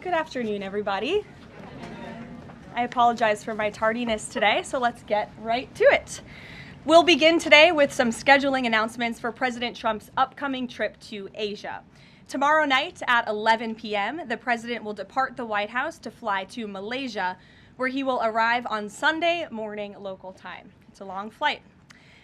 Good afternoon, everybody. I apologize for my tardiness today, so let's get right to it. We'll begin today with some scheduling announcements for President Trump's upcoming trip to Asia. Tomorrow night at 11 p.m., the president will depart the White House to fly to Malaysia, where he will arrive on Sunday morning local time. It's a long flight.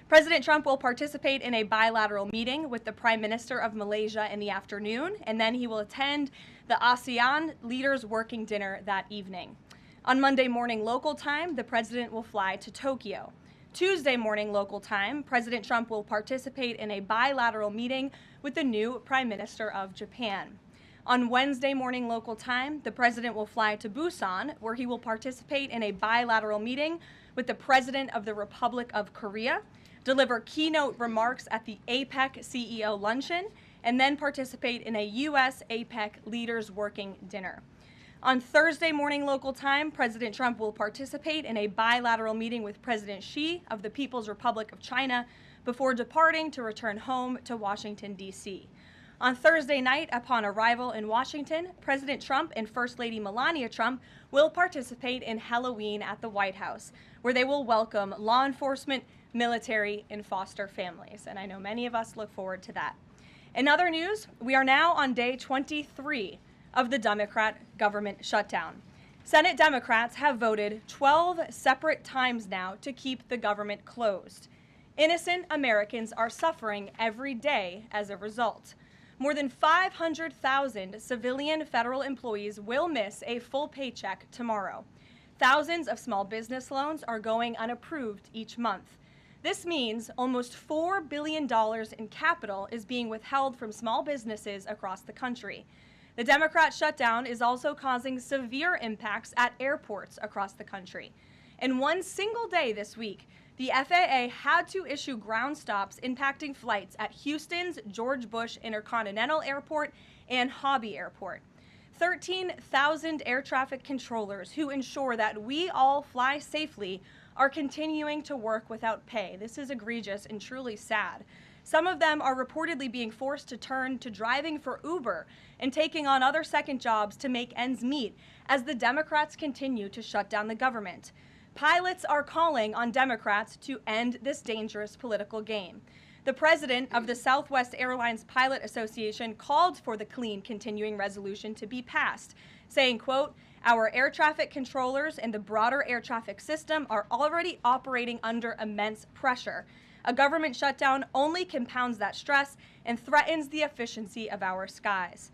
President Trump will participate in a bilateral meeting with the Prime Minister of Malaysia in the afternoon, and then he will attend the ASEAN Leaders Working Dinner that evening. On Monday morning local time, the president will fly to Tokyo. Tuesday morning local time, President Trump will participate in a bilateral meeting with the new Prime Minister of Japan. On Wednesday morning local time, the president will fly to Busan, where he will participate in a bilateral meeting with the President of the Republic of Korea, deliver keynote remarks at the APEC CEO luncheon, and then participate in a U.S. APEC Leaders Working Dinner. On Thursday morning local time, President Trump will participate in a bilateral meeting with President Xi of the People's Republic of China before departing to return home to Washington, D.C. On Thursday night, upon arrival in Washington, President Trump and First Lady Melania Trump will participate in Halloween at the White House, where they will welcome law enforcement, military, and foster families. And I know many of us look forward to that. In other news, we are now on day 23 of the Democrat government shutdown. Senate Democrats have voted 12 separate times now to keep the government closed. Innocent Americans are suffering every day as a result. More than 500,000 civilian federal employees will miss a full paycheck tomorrow. Thousands of small business loans are going unapproved each month. This means almost $4 billion in capital is being withheld from small businesses across the country. The Democrat shutdown is also causing severe impacts at airports across the country. In one single day this week, the FAA had to issue ground stops impacting flights at Houston's George Bush Intercontinental Airport and Hobby Airport. 13,000 air traffic controllers who ensure that we all fly safely are continuing to work without pay. This is egregious and truly sad. Some of them are reportedly being forced to turn to driving for Uber and taking on other second jobs to make ends meet as the Democrats continue to shut down the government. Pilots are calling on Democrats to end this dangerous political game. The president of the Southwest Airlines Pilot Association called for the clean continuing resolution to be passed, saying, quote, "Our air traffic controllers and the broader air traffic system are already operating under immense pressure. A government shutdown only compounds that stress and threatens the efficiency of our skies."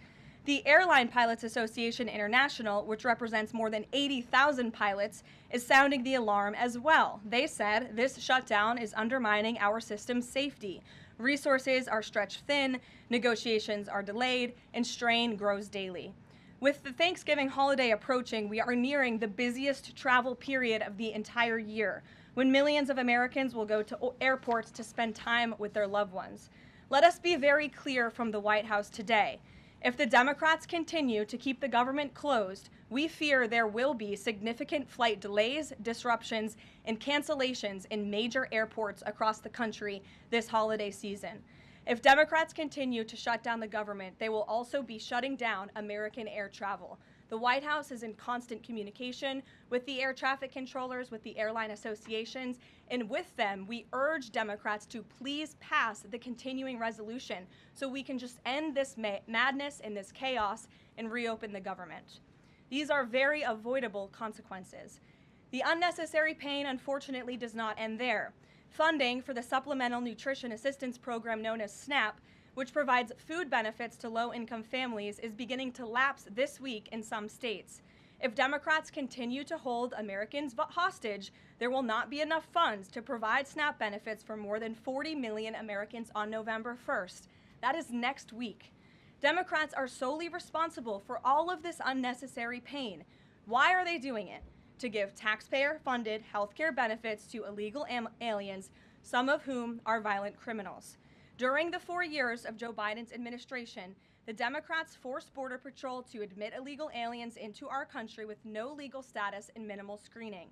The Airline Pilots Association International, which represents more than 80,000 pilots, is sounding the alarm as well. They said this shutdown is undermining our system's safety. Resources are stretched thin, negotiations are delayed, and strain grows daily. With the Thanksgiving holiday approaching, we are nearing the busiest travel period of the entire year, when millions of Americans will go to airports to spend time with their loved ones. Let us be very clear from the White House today. If the Democrats continue to keep the government closed, we fear there will be significant flight delays, disruptions, and cancellations in major airports across the country this holiday season. If Democrats continue to shut down the government, they will also be shutting down American air travel. The White House is in constant communication with the air traffic controllers, with the airline associations, and with them, we urge Democrats to please pass the continuing resolution so we can just end this madness and this chaos and reopen the government. These are very avoidable consequences. The unnecessary pain, unfortunately, does not end there. Funding for the Supplemental Nutrition Assistance Program known as SNAP, which provides food benefits to low-income families, is beginning to lapse this week in some states. If Democrats continue to hold Americans hostage, there will not be enough funds to provide SNAP benefits for more than 40 million Americans on November 1st. That is next week. Democrats are solely responsible for all of this unnecessary pain. Why are they doing it? To give taxpayer-funded health care benefits to illegal aliens, some of whom are violent criminals. During the 4 years of Joe Biden's administration, the Democrats forced Border Patrol to admit illegal aliens into our country with no legal status and minimal screening.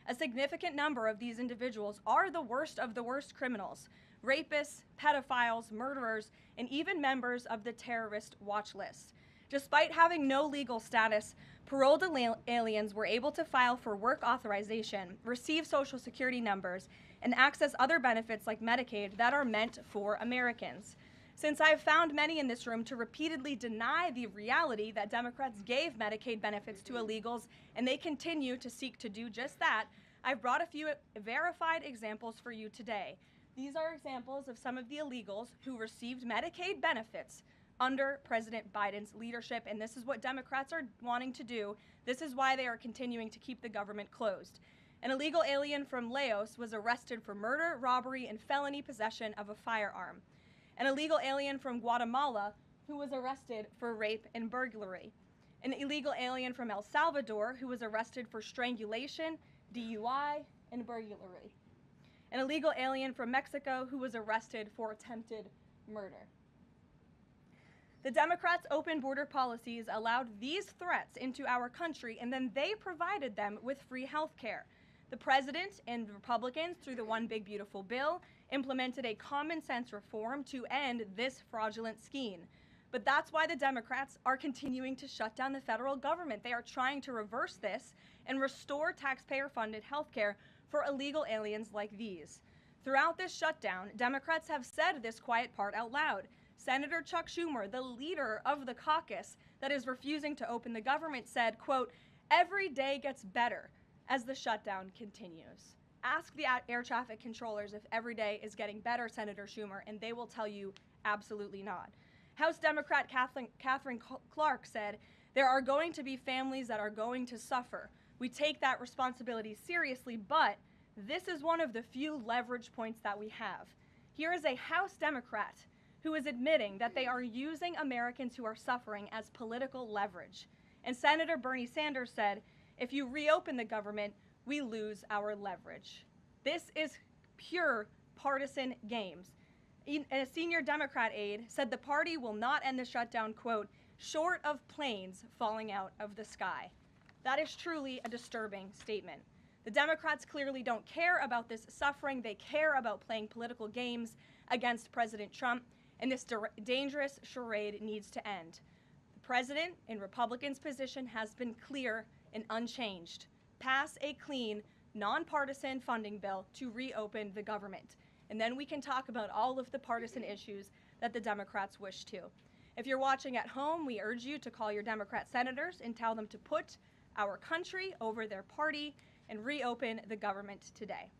A significant number of these individuals are the worst of the worst criminals, rapists, pedophiles, murderers, and even members of the terrorist watch list. Despite having no legal status, paroled aliens were able to file for work authorization, receive Social Security numbers, and access other benefits like Medicaid that are meant for Americans. Since I've found many in this room to repeatedly deny the reality that Democrats gave Medicaid benefits to illegals, and they continue to seek to do just that, I've brought a few verified examples for you today. These are examples of some of the illegals who received Medicaid benefits under President Biden's leadership, and this is what Democrats are wanting to do. This is why they are continuing to keep the government closed. An illegal alien from Laos was arrested for murder, robbery, and felony possession of a firearm. An illegal alien from Guatemala who was arrested for rape and burglary. An illegal alien from El Salvador who was arrested for strangulation, DUI, and burglary. An illegal alien from Mexico who was arrested for attempted murder. The Democrats' open border policies allowed these threats into our country, and then they provided them with free health care. The president and Republicans, through the One Big Beautiful Bill, implemented a common sense reform to end this fraudulent scheme. But that's why the Democrats are continuing to shut down the federal government. They are trying to reverse this and restore taxpayer-funded health care for illegal aliens like these. Throughout this shutdown, Democrats have said this quiet part out loud. Senator Chuck Schumer, the leader of the caucus that is refusing to open the government, said, quote, "Every day gets better as the shutdown continues." Ask the air traffic controllers if every day is getting better, Senator Schumer, and they will tell you absolutely not. House Democrat Catherine Clark said, "There are going to be families that are going to suffer. We take that responsibility seriously, but this is one of the few leverage points that we have." Here is a House Democrat who is admitting that they are using Americans who are suffering as political leverage. And Senator Bernie Sanders said, "If you reopen the government, we lose our leverage." This is pure partisan games. A senior Democrat aide said the party will not end the shutdown, quote, "short of planes falling out of the sky." That is truly a disturbing statement. The Democrats clearly don't care about this suffering. They care about playing political games against President Trump, and this dangerous charade needs to end. The president and Republicans' position has been clear and unchanged. Pass a clean, nonpartisan funding bill to reopen the government. And then we can talk about all of the partisan issues that the Democrats wish to. If you're watching at home, we urge you to call your Democrat senators and tell them to put our country over their party and reopen the government today.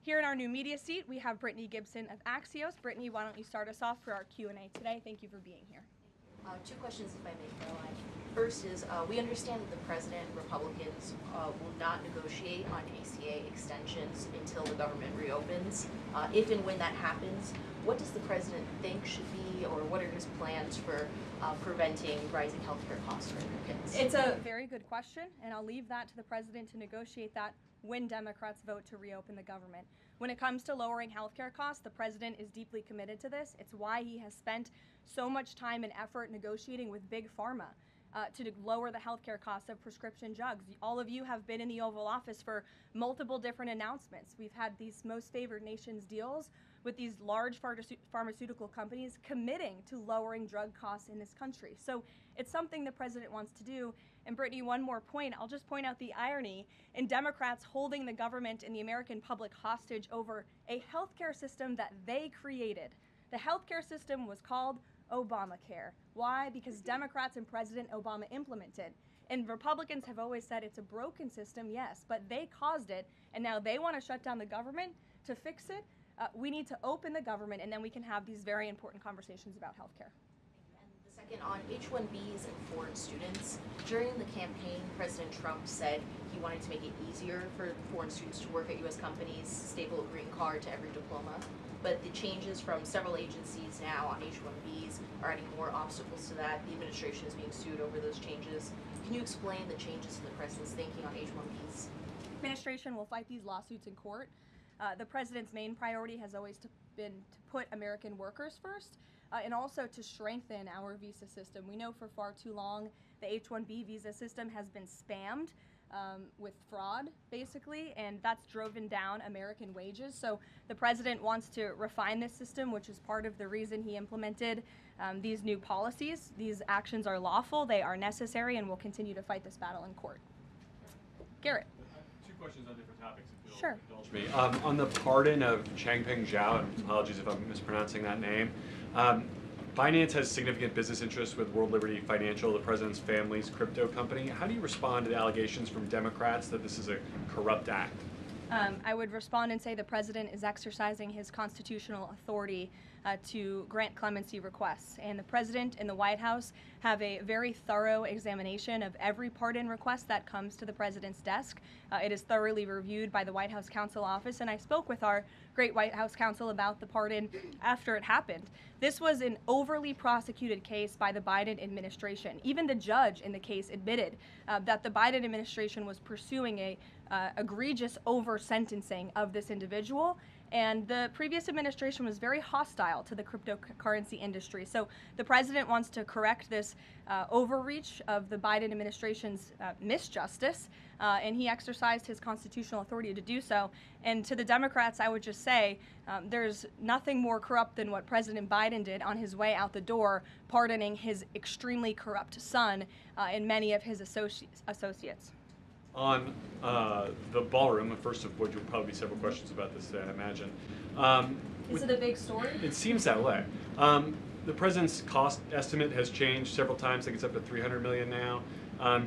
Here in our new media seat, we have Brittany Gibson of Axios. Brittany, why don't you start us off for our Q&A today? Thank you for being here. Two questions, if I may, Caroline. First is, we understand that the president and Republicans will not negotiate on ACA extensions until the government reopens. If and when that happens, what does the president think should be, or what are his plans for preventing rising healthcare costs for Americans? It's a very good question, and I'll leave that to the president to negotiate that when Democrats vote to reopen the government. When it comes to lowering healthcare costs, the president is deeply committed to this. It's why he has spent so much time and effort negotiating with Big Pharma to lower the healthcare costs of prescription drugs. All of you have been in the Oval Office for multiple different announcements. We've had these most favored nations deals with these large pharmaceutical companies committing to lowering drug costs in this country. So it's something the president wants to do. And Brittany, one more point. I'll just point out the irony in Democrats holding the government and the American public hostage over a healthcare system that they created. The healthcare system was called Obamacare. Why? Because Democrats and President Obama implemented. And Republicans have always said it's a broken system, yes, but they caused it, and now they want to shut down the government to fix it. We need to open the government, and then we can have these very important conversations about healthcare. And the second, on H-1Bs and foreign students, during the campaign, President Trump said he wanted to make it easier for foreign students to work at U.S. companies, staple a green card to every diploma. But the changes from several agencies now on H-1Bs are adding more obstacles to that. The administration is being sued over those changes. Can you explain the changes in the president's thinking on H-1Bs? The administration will fight these lawsuits in court. The president's main priority has always been to put American workers first and also to strengthen our visa system. We know for far too long The H-1B visa system has been spammed with fraud, basically, and that's driven down American wages. So the president wants to refine this system, which is part of the reason he implemented these new policies. These actions are lawful, they are necessary, and we'll continue to fight this battle in court. Garrett. Two questions on different topics, if you'll Sure. indulge me. On the pardon of Changpeng Zhao, and apologies if I'm mispronouncing that name, Binance has significant business interests with World Liberty Financial, the president's family's crypto company. How do you respond to the allegations from Democrats that this is a corrupt act? I would respond and say the president is exercising his constitutional authority to grant clemency requests. And the president and the White House have a very thorough examination of every pardon request that comes to the president's desk. It is thoroughly reviewed by the White House Counsel Office, and I spoke with our great White House counsel about the pardon after it happened. This was an overly prosecuted case by the Biden administration. Even the judge in the case admitted that the Biden administration was pursuing a egregious over-sentencing of this individual, and the previous administration was very hostile to the cryptocurrency industry. So the president wants to correct this overreach of the Biden administration's misjustice, and he exercised his constitutional authority to do so. And to the Democrats, I would just say there's nothing more corrupt than what President Biden did on his way out the door, pardoning his extremely corrupt son and many of his associates. On the ballroom, first of which will probably be several questions about this today, I imagine. Is it a big story? It seems that way. The president's cost estimate has changed several times. I think it's up to $300 million now.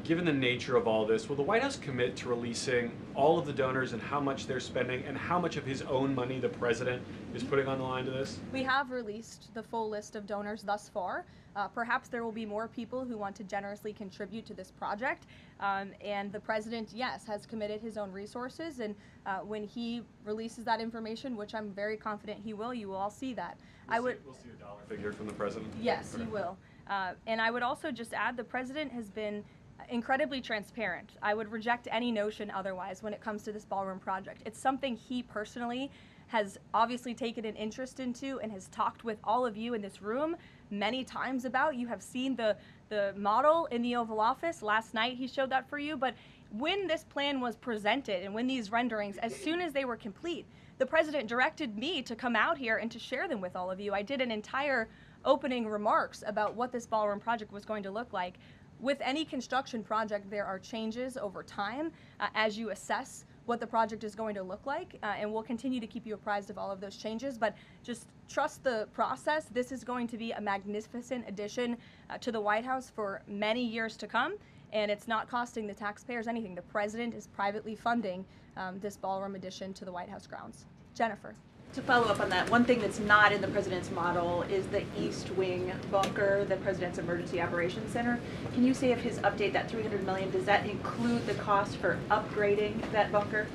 Given the nature of all this, will the White House commit to releasing all of the donors and how much they're spending and how much of his own money the president is putting on the line to this? We have released the full list of donors thus far. Perhaps there will be more people who want to generously contribute to this project. And the president, yes, has committed his own resources. And when he releases that information, which I'm very confident he will, you will all see that. We'll see a dollar figure from the president? Yes, Okay. he will. And I would also just add the president has been incredibly transparent. I would reject any notion otherwise when it comes to this ballroom project. It's something he personally has obviously taken an interest into and has talked with all of you in this room many times about. You have seen the model in the Oval Office. Last night he showed that for you. But when this plan was presented and when these renderings, as soon as they were complete, the president directed me to come out here and to share them with all of you. I did an entire opening remarks about what this ballroom project was going to look like. With any construction project, there are changes over time as you assess what the project is going to look like, and we'll continue to keep you apprised of all of those changes, but just trust the process. This is going to be a magnificent addition to the White House for many years to come, and it's not costing the taxpayers anything. The president is privately funding this ballroom addition to the White House grounds. Jennifer. To follow up on that, one thing that's not in the president's model is the East Wing bunker, the president's emergency operations center. Can you say if his update, that $300 million, does that include the cost for upgrading that bunker?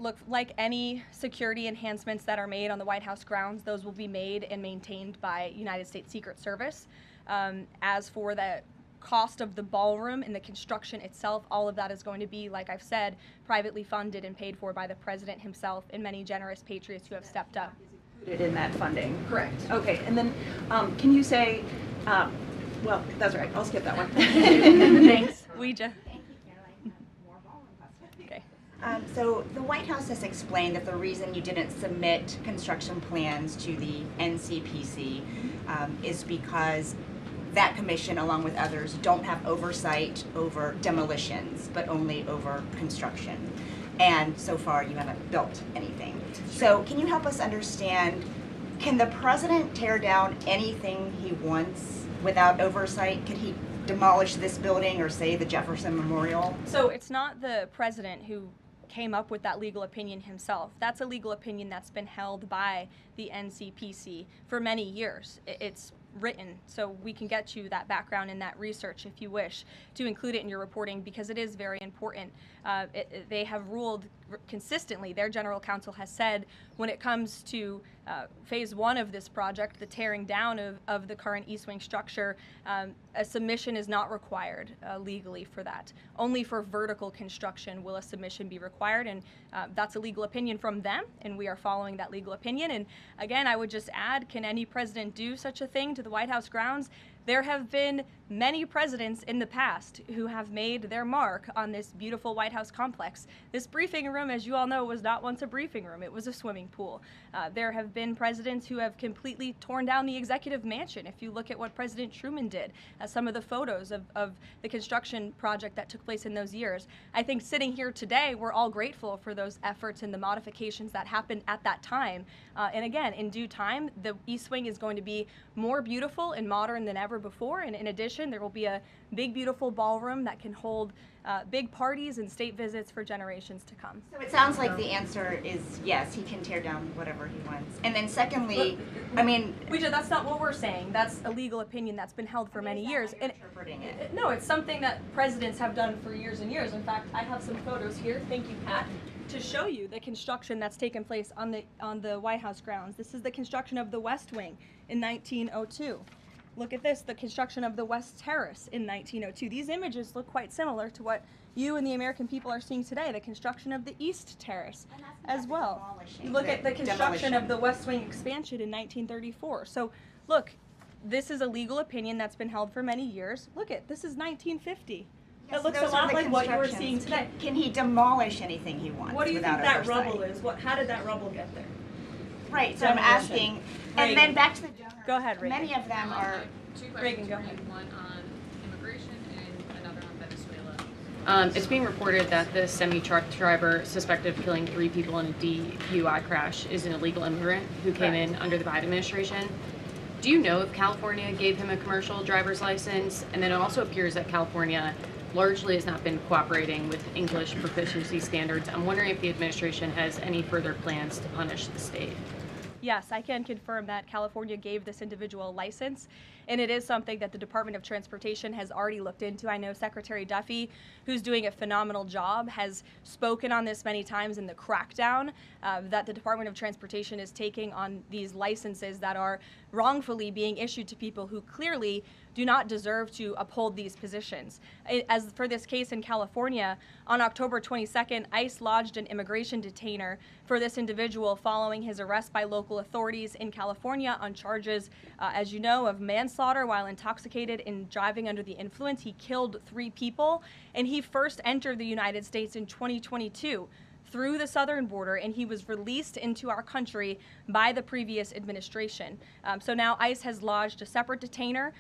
Look, like any security enhancements that are made on the White House grounds, those will be made and maintained by United States Secret Service. As for the cost of the ballroom and the construction itself, all of that is going to be, like I've said, privately funded and paid for by the president himself and many generous patriots who have stepped up. Is included in that funding? Correct. Okay, and then can you say, well, that's right, I'll skip that one. Thanks. We just. Thank you, Caroline. More ballroom questions. Okay. So the White House has explained that the reason you didn't submit construction plans to the NCPC is because that commission, along with others, don't have oversight over demolitions, but only over construction. And so far, you haven't built anything. So can you help us understand, can the president tear down anything he wants without oversight? Could he demolish this building or, say, the Jefferson Memorial? So it's not the president who came up with that legal opinion himself. That's a legal opinion that's been held by the NCPC for many years. It's written, so we can get you that background and that research if you wish to include it in your reporting, because it is very important. They have ruled consistently, their general counsel has said, when it comes to phase one of this project, the tearing down of the current East Wing structure, a submission is not required legally for that. Only for vertical construction will a submission be required, and that's a legal opinion from them, and we are following that legal opinion. And again, I would just add, can any president do such a thing to the White House grounds? There have been many presidents in the past who have made their mark on this beautiful White House complex. This briefing room, as you all know, was not once a briefing room. It was a swimming pool. There have been presidents who have completely torn down the executive mansion. If you look at what President Truman did, some of the photos of the construction project that took place in those years, I think sitting here today, we're all grateful for those efforts and the modifications that happened at that time. And again, in due time, the East Wing is going to be more beautiful and modern than ever before. And in addition, there will be a big, beautiful ballroom that can hold big parties and state visits for generations to come. So it sounds like the answer is yes, he can tear down whatever he wants. And then secondly, I mean... Ouija, that's not what we're saying. That's a legal opinion that's been held for many years. And interpreting it. No, it's something that presidents have done for years and years. In fact, I have some photos here, thank you, Pat, to show you the construction that's taken place on the White House grounds. This is the construction of the West Wing in 1902. Look at this, the construction of the West Terrace in 1902. These images look quite similar to what you and the American people are seeing today, the construction of the East Terrace as well. You look at the construction of the West Wing expansion in 1934. So look, this is a legal opinion that's been held for many years. Look at, this is 1950. Yes, It looks a lot like what you were seeing today. Can he demolish anything he wants? What do you think without that oversight? rubble is? How did that rubble get there? Right, so I'm asking, and then back to the donors. Go ahead, Reagan. Many of them are... Two Reagan, questions, go ahead. one on immigration and another on Venezuela. It's being reported that the semi-truck driver suspected of killing 3 people in a DUI crash is an illegal immigrant who came in under the Biden administration. Do you know if California gave him a commercial driver's license? And then it also appears that California largely has not been cooperating with English proficiency standards. I'm wondering if the administration has any further plans to punish the state. Yes, I can confirm that California gave this individual a license, and it is something that the Department of Transportation has already looked into. I know Secretary Duffy, who's doing a phenomenal job, has spoken on this many times in the crackdown that the Department of Transportation is taking on these licenses that are wrongfully being issued to people who clearly do not deserve to uphold these positions. As for this case in California, on October 22nd, ICE lodged an immigration detainer for this individual following his arrest by local authorities in California on charges, as you know, of manslaughter while intoxicated and driving under the influence. He killed 3 people, and he first entered the United States in 2022 through the southern border, and he was released into our country by the previous administration. So now ICE has lodged a separate detainer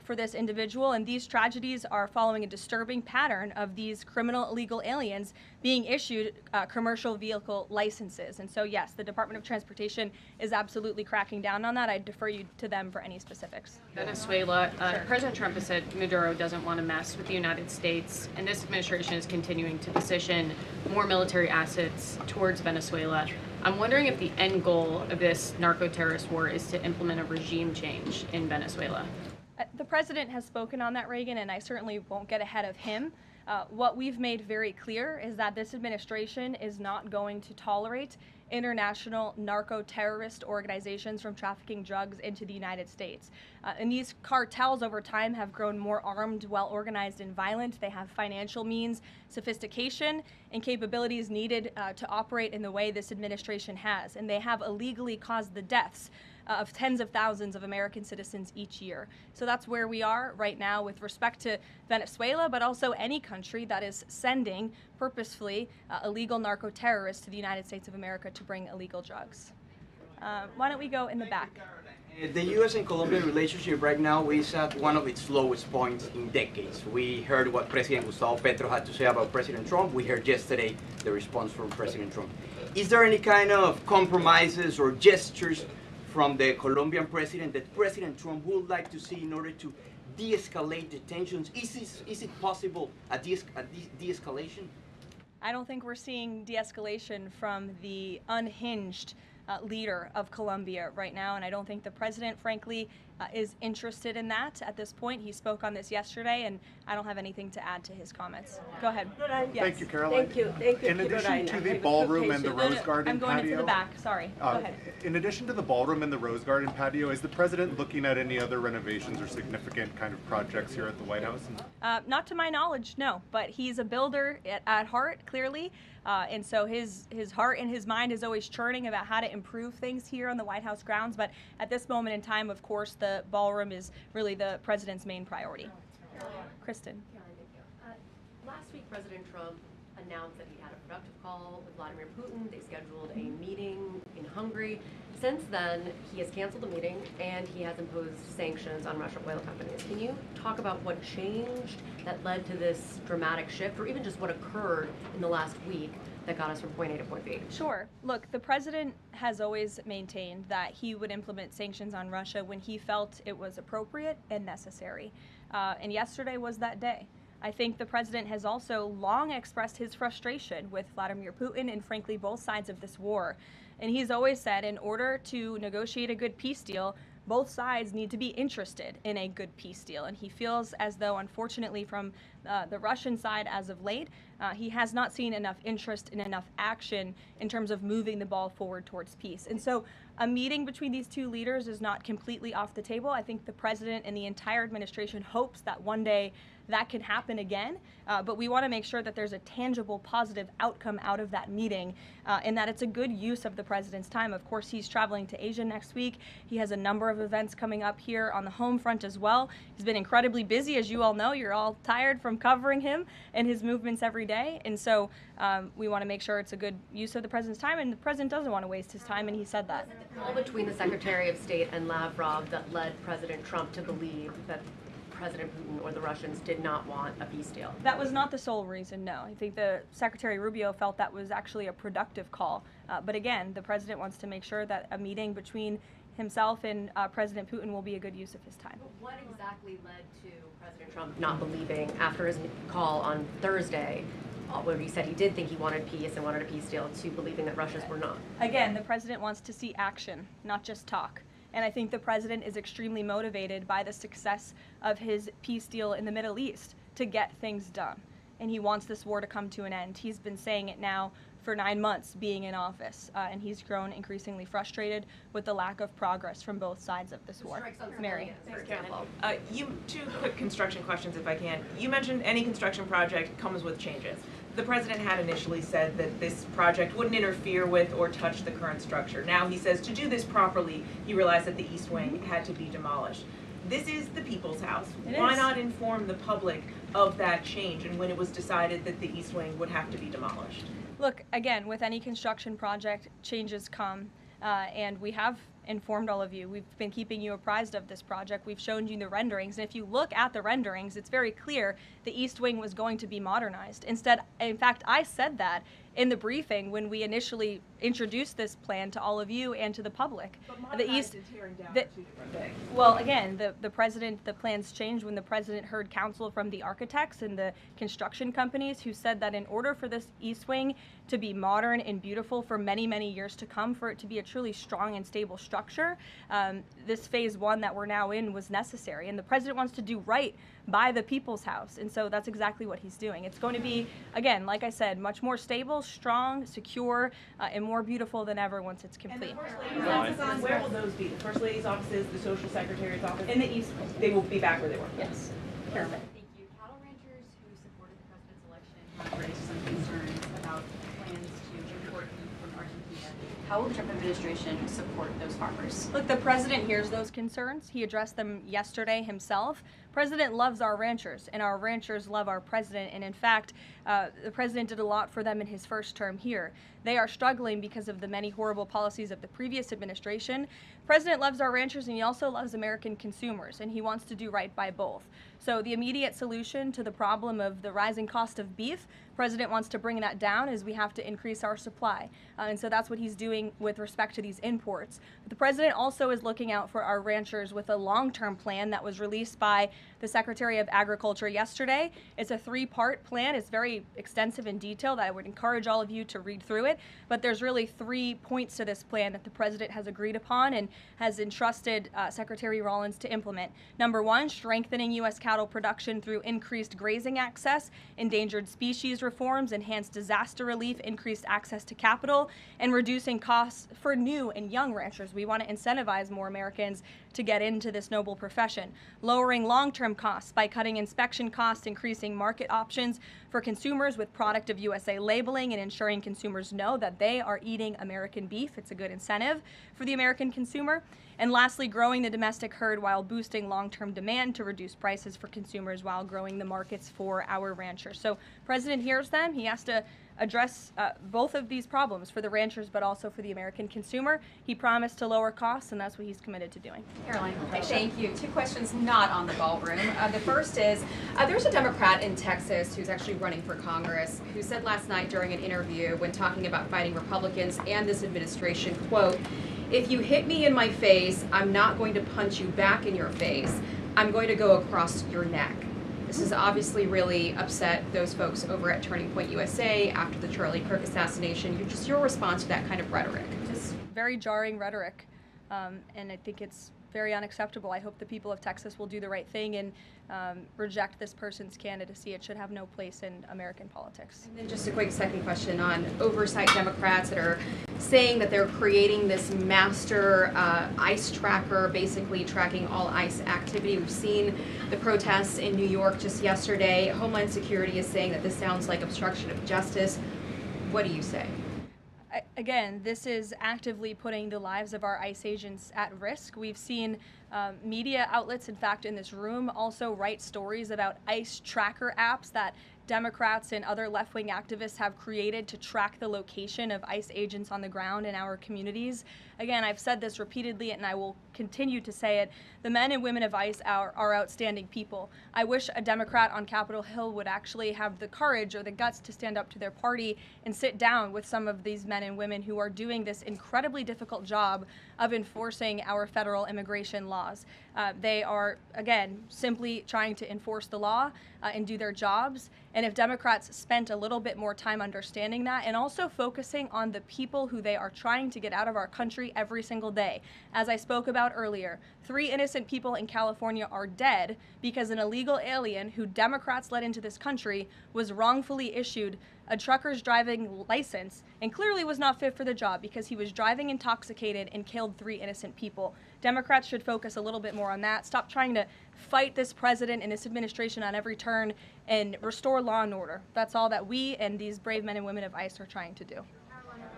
for this individual, and these tragedies are following a disturbing pattern of these criminal illegal aliens being issued commercial vehicle licenses. And so yes, the Department of Transportation is absolutely cracking down on that. I'd defer you to them for any specifics. Venezuela, President Trump has said Maduro doesn't want to mess with the United States, and this administration is continuing to position more military assets towards Venezuela. I'm wondering if the end goal of this narco-terrorist war is to implement a regime change in Venezuela. The president has spoken on that, Reagan, and I certainly won't get ahead of him. What we've made very clear is that this administration is not going to tolerate international narco-terrorist organizations from trafficking drugs into the United States. And these cartels over time have grown more armed, well-organized, and violent. They have financial means, sophistication, and capabilities needed to operate in the way this administration has. And they have illegally caused the deaths of tens of thousands of American citizens each year. So that's where we are right now with respect to Venezuela, but also any country that is sending purposefully illegal narco-terrorists to the United States of America to bring illegal drugs. Why don't we go in the back? The U.S. and Colombia relationship right now is at one of its lowest points in decades. We heard what President Gustavo Petro had to say about President Trump. We heard yesterday the response from President Trump. Is there any kind of compromises or gestures from the Colombian president that President Trump would like to see in order to de-escalate the tensions? Is it possible a de-escalation? I don't think we're seeing de-escalation from the unhinged leader of Colombia right now, and I don't think the president, frankly, is interested in that at this point. He spoke on this yesterday, and I don't have anything to add to his comments. Go ahead. Yes. Thank you, Caroline. Thank you. Thank you. In addition to the ballroom and the Rose Garden I'm going patio, into the back. Sorry. Go ahead. In addition to the ballroom and the Rose Garden patio, is the president looking at any other renovations or significant kind of projects here at the White House? Not to my knowledge, no. But he's a builder at heart, clearly, and so his heart and his mind is always churning about how to improve things here on the White House grounds. But at this moment in time, of course, the the ballroom is really the president's main priority. Kristen. Last week, President Trump announced that he had a productive call with Vladimir Putin. They scheduled a meeting in Hungary. Since then, he has canceled the meeting and he has imposed sanctions on Russian oil companies. Can you talk about what changed that led to this dramatic shift, or even just what occurred in the last week that got us from point A to point B? Sure. Look, the president has always maintained that he would implement sanctions on Russia when he felt it was appropriate and necessary. And yesterday was that day. I think the president has also long expressed his frustration with Vladimir Putin and, frankly, both sides of this war. And he's always said in order to negotiate a good peace deal, both sides need to be interested in a good peace deal. And he feels as though, unfortunately, from the Russian side as of late, he has not seen enough interest and enough action in terms of moving the ball forward towards peace. And so a meeting between these two leaders is not completely off the table. I think the president and the entire administration hopes that one day that can happen again, but we want to make sure that there's a tangible, positive outcome out of that meeting, and that it's a good use of the president's time. Of course, he's traveling to Asia next week. He has a number of events coming up here on the home front as well. He's been incredibly busy, as you all know. You're all tired from covering him and his movements every day, and so we want to make sure it's a good use of the president's time, and the president doesn't want to waste his time, and he said that. All between the Secretary of State and Lavrov that led President Trump to believe that President Putin or the Russians did not want a peace deal. That was not the sole reason, no. I think the Secretary Rubio felt that was actually a productive call. But again, the president wants to make sure that a meeting between himself and President Putin will be a good use of his time. What exactly led to President Trump not believing after his call on Thursday, where he said he did think he wanted peace and wanted a peace deal, to believing that Russians were not? Again, the president wants to see action, not just talk. And I think the president is extremely motivated by the success of his peace deal in the Middle East to get things done. And he wants this war to come to an end. He's been saying it now for 9 months being in office, and he's grown increasingly frustrated with the lack of progress from both sides of this war. Mary. For example. Two quick construction questions, if I can. You mentioned any construction project comes with changes. The president had initially said that this project wouldn't interfere with or touch the current structure. Now he says to do this properly, he realized that the East Wing had to be demolished. This is the people's house. Why not inform the public of that change and when it was decided that the East Wing would have to be demolished? Look, again, with any construction project, changes come, and we have informed all of you. We've been keeping you apprised of this project. We've shown you the renderings, and if you look at the renderings, it's very clear the East Wing was going to be modernized. Instead, in fact, I said that in the briefing when we initially introduced this plan to all of you and to the public. But modernized and tearing down are two different things. Well, again, the plans changed when the president heard counsel from the architects and the construction companies who said that in order for this East Wing to be modern and beautiful for many, many years to come, for it to be a truly strong and stable structure, this phase one that we're now in was necessary. And the president wants to do right by the people's house. And so that's exactly what he's doing. It's going to be, again, like I said, much more stable, strong, secure, and more beautiful than ever once it's complete. And the First Lady's offices, where will those be? The First Lady's offices, the Social Secretary's office? In the East Wing. They will be back where they were? Yes. Perfect. Thank you. Cattle ranchers who supported the president's election have raised some concerns about plans to import beef from Argentina. How will the Trump administration support those farmers? Look, the president hears those concerns. He addressed them yesterday himself. President loves our ranchers, and our ranchers love our president. And in fact, the president did a lot for them in his first term here. They are struggling because of the many horrible policies of the previous administration. President loves our ranchers, and he also loves American consumers, and he wants to do right by both. So the immediate solution to the problem of the rising cost of beef, president wants to bring that down, as we have to increase our supply. And so that's what he's doing with respect to these imports. But the president also is looking out for our ranchers with a long-term plan that was released by the Secretary of Agriculture yesterday. It's a 3-part plan. It's very extensive and detailed. I would encourage all of you to read through it. But there's really 3 points to this plan that the president has agreed upon and has entrusted Secretary Rollins to implement. Number 1, strengthening U.S. cattle production through increased grazing access, endangered species reforms, enhanced disaster relief, increased access to capital, and reducing costs for new and young ranchers. We want to incentivize more Americans to get into this noble profession. Lowering long long-term costs by cutting inspection costs, increasing market options for consumers with product of USA labeling, and ensuring consumers know that they are eating American beef. It's a good incentive for the American consumer. And lastly, growing the domestic herd while boosting long-term demand to reduce prices for consumers while growing the markets for our ranchers. So President hears them. He has to address both of these problems for the ranchers, but also for the American consumer. He promised to lower costs, and that's what he's committed to doing. Karoline, thank you. Two questions not on the ballroom. The first is, there's a Democrat in Texas who's actually running for Congress who said last night during an interview when talking about fighting Republicans and this administration, quote, "If you hit me in my face, I'm not going to punch you back in your face. I'm going to go across your neck." This has obviously really upset those folks over at Turning Point USA after the Charlie Kirk assassination. Just your response to that kind of rhetoric. Just very jarring rhetoric, and I think it's very unacceptable. I hope the people of Texas will do the right thing and reject this person's candidacy. It should have no place in American politics. And then just a quick second question on oversight Democrats that are saying that they're creating this master ICE tracker, basically tracking all ICE activity. We've seen the protests in New York just yesterday. Homeland Security is saying that this sounds like obstruction of justice. What do you say? Again, this is actively putting the lives of our ICE agents at risk. We've seen media outlets, in fact, in this room, also write stories about ICE tracker apps that Democrats and other left-wing activists have created to track the location of ICE agents on the ground in our communities. Again, I've said this repeatedly, and I will continue to say it. The men and women of ICE are outstanding people. I wish a Democrat on Capitol Hill would actually have the courage or the guts to stand up to their party and sit down with some of these men and women who are doing this incredibly difficult job of enforcing our federal immigration laws. They are, again, simply trying to enforce the law and do their jobs. And if Democrats spent a little bit more time understanding that and also focusing on the people who they are trying to get out of our country every single day. As I spoke about earlier, 3 innocent people in California are dead because an illegal alien who Democrats let into this country was wrongfully issued a trucker's driving license and clearly was not fit for the job because he was driving intoxicated and killed 3 innocent people. Democrats should focus a little bit more on that. Stop trying to fight this president and this administration on every turn and restore law and order. That's all that we and these brave men and women of ICE are trying to do.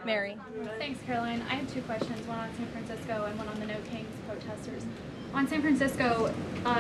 Mary. Thanks, Caroline. I have 2 questions, one on San Francisco and one on the No Kings protesters. On San Francisco,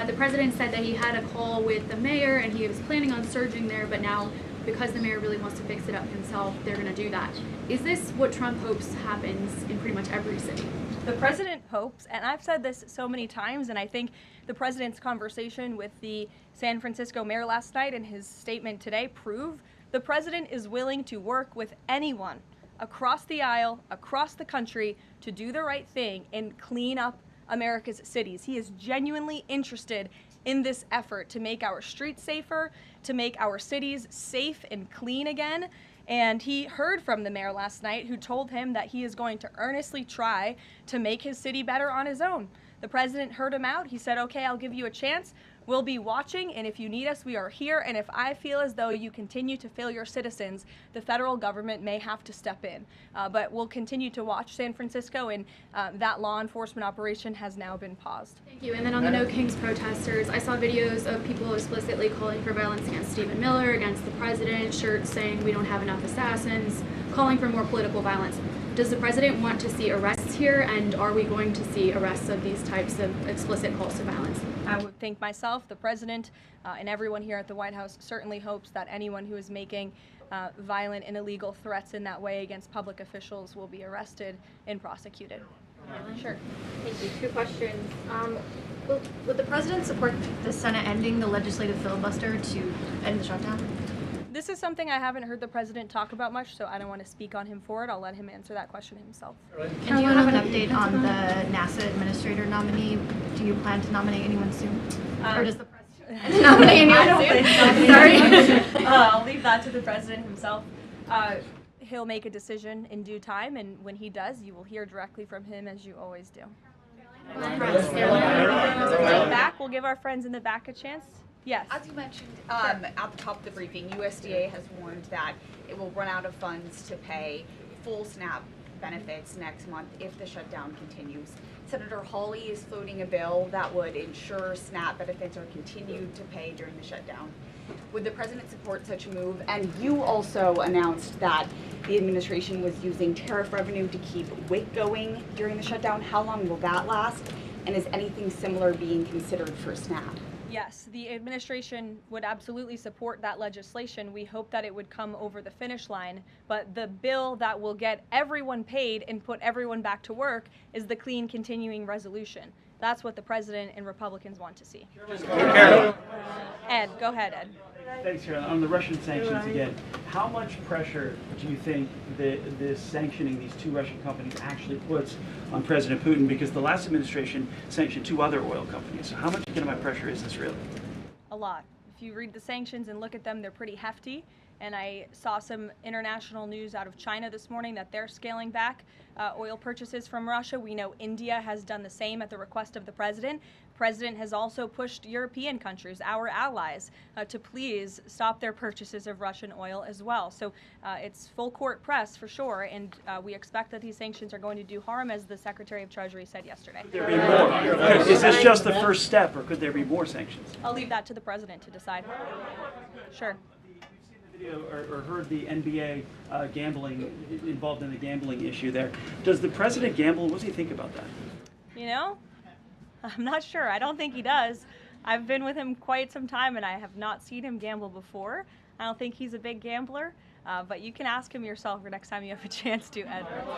the president said that he had a call with the mayor and he was planning on surging there, but now because the mayor really wants to fix it up himself, they're going to do that. Is this what Trump hopes happens in pretty much every city? The president hopes, and I've said this so many times, and I think the president's conversation with the San Francisco mayor last night and his statement today prove the president is willing to work with anyone across the aisle, across the country, to do the right thing and clean up America's cities. He is genuinely interested in this effort to make our streets safer, to make our cities safe and clean again. And he heard from the mayor last night who told him that he is going to earnestly try to make his city better on his own. The president heard him out. He said, okay, I'll give you a chance. We'll be watching, and if you need us, we are here. And if I feel as though you continue to fail your citizens, the federal government may have to step in. But we'll continue to watch San Francisco, and that law enforcement operation has now been paused. Thank you. And then on the No Kings protesters, I saw videos of people explicitly calling for violence against Stephen Miller, against the president, shirts saying we don't have enough assassins, calling for more political violence. Does the president want to see arrests here, and are we going to see arrests of these types of explicit calls to violence? I would think myself, the president, and everyone here at the White House certainly hopes that anyone who is making violent and illegal threats in that way against public officials will be arrested and prosecuted. Sure. Thank you. 2 questions. Would the president support the Senate ending the legislative filibuster to end the shutdown? This is something I haven't heard the president talk about much, so I don't want to speak on him for it. I'll let him answer that question himself. And do you have an update on the NASA administrator nominee? Do you plan to nominate anyone soon? Or does the president nominate anyone soon? Sorry. I'll leave that to the president himself. He'll make a decision in due time, and when he does, you will hear directly from him, as you always do. Back, we'll give our friends in the back a chance. Yes. As you mentioned at the top of the briefing, USDA has warned that it will run out of funds to pay full SNAP benefits next month if the shutdown continues. Senator Hawley is floating a bill that would ensure SNAP benefits are continued to pay during the shutdown. Would the president support such a move? And you also announced that the administration was using tariff revenue to keep WIC going during the shutdown. How long will that last? And is anything similar being considered for SNAP? Yes, the administration would absolutely support that legislation. We hope that it would come over the finish line, but the bill that will get everyone paid and put everyone back to work is the clean continuing resolution. That's what the president and Republicans want to see. Ed, go ahead, Ed. Thanks, Caroline. On the Russian sanctions again, how much pressure do you think this sanctioning these two Russian companies actually puts on President Putin? Because the last administration sanctioned two other oil companies. So how much economic pressure is this really? A lot. If you read the sanctions and look at them, they're pretty hefty. And I saw some international news out of China this morning that they're scaling back oil purchases from Russia. We know India has done the same at the request of the president. The president has also pushed European countries, our allies, to please stop their purchases of Russian oil as well. So it's full court press for sure, and we expect that these sanctions are going to do harm, as the Secretary of Treasury said yesterday. Could there be more? Is this just the first step, or could there be more sanctions? I'll leave that to the president to decide. Sure. Or heard the NBA gambling, involved in the gambling issue there. Does the president gamble? What does he think about that? You know, I'm not sure. I don't think he does. I've been with him quite some time and I have not seen him gamble before. I don't think he's a big gambler, but you can ask him yourself for next time you have a chance to, Ed. Go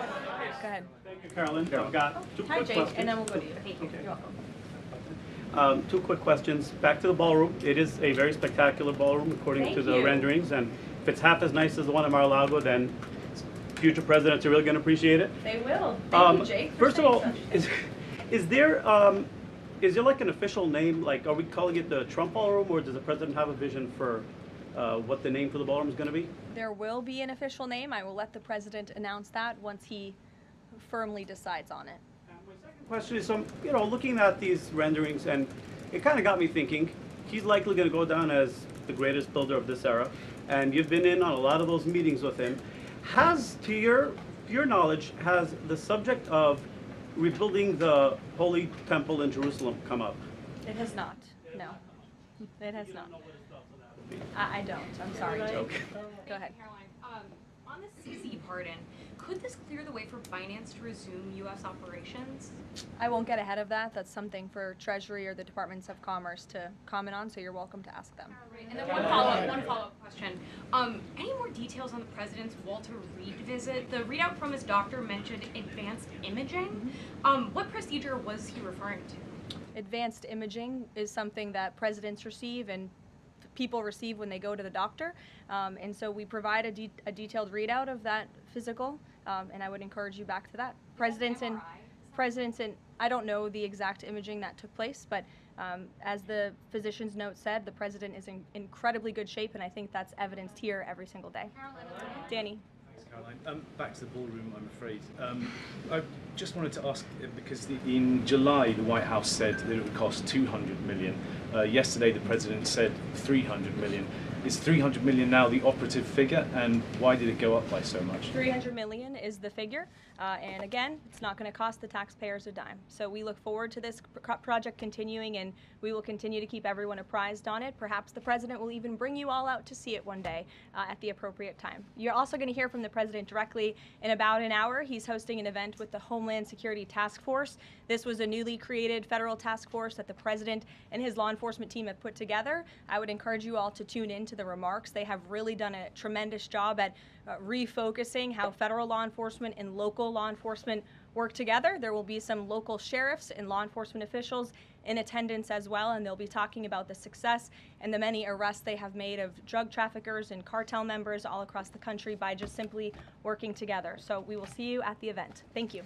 ahead. Thank you, Caroline. I've got two Hi, quick Jake, questions. and then we'll go to you. Thank you. Okay. You're welcome. Two quick questions. Back to the ballroom. It is a very spectacular ballroom according to the renderings, and if it's half as nice as the one at Mar-a-Lago, then future presidents are really going to appreciate it. They will. Thank you, Jake. First of all, is there like an official name? Like, are we calling it the Trump Ballroom, or does the president have a vision for what the name for the ballroom is going to be? There will be an official name. I will let the president announce that once he firmly decides on it. Question is, looking at these renderings, and it kind of got me thinking, he's likely going to go down as the greatest builder of this era, and you've been in on a lot of those meetings with him. Has, to your knowledge, has the subject of rebuilding the Holy Temple in Jerusalem come up? It has not. No. It has not. I don't. I'm sorry, Jake. Go ahead. Caroline, on the CC pardon, could this clear the way for Binance to resume U.S. operations? I won't get ahead of that. That's something for Treasury or the Departments of Commerce to comment on, so you're welcome to ask them. Right. And then one follow-up question. Any more details on the president's Walter Reed visit? The readout from his doctor mentioned advanced imaging. What procedure was he referring to? Advanced imaging is something that presidents receive and people receive when they go to the doctor, and so we provide a detailed readout of that physical, and I would encourage you back to that. Presidents and I don't know the exact imaging that took place, but as the physician's note said, the president is in incredibly good shape, and I think that's evidenced here every single day. Danny. Thanks, Caroline. Back to the ballroom, I'm afraid. I just wanted to ask, because in July the White House said that it would cost $200 million. Yesterday the president said $300 million. Is $300 million now the operative figure, and why did it go up by so much? $300 million is the figure, and again, it's not going to cost the taxpayers a dime. So we look forward to this project continuing, and we will continue to keep everyone apprised on it. Perhaps the president will even bring you all out to see it one day at the appropriate time. You're also going to hear from the president directly in about an hour. He's hosting an event with the Homeland Security Task Force. This was a newly created federal task force that the president and his law enforcement team have put together. I would encourage you all to tune in to the remarks. They have really done a tremendous job at refocusing how federal law enforcement and local law enforcement work together. There will be some local sheriffs and law enforcement officials in attendance as well, and they'll be talking about the success and the many arrests they have made of drug traffickers and cartel members all across the country by just simply working together. So we will see you at the event. Thank you.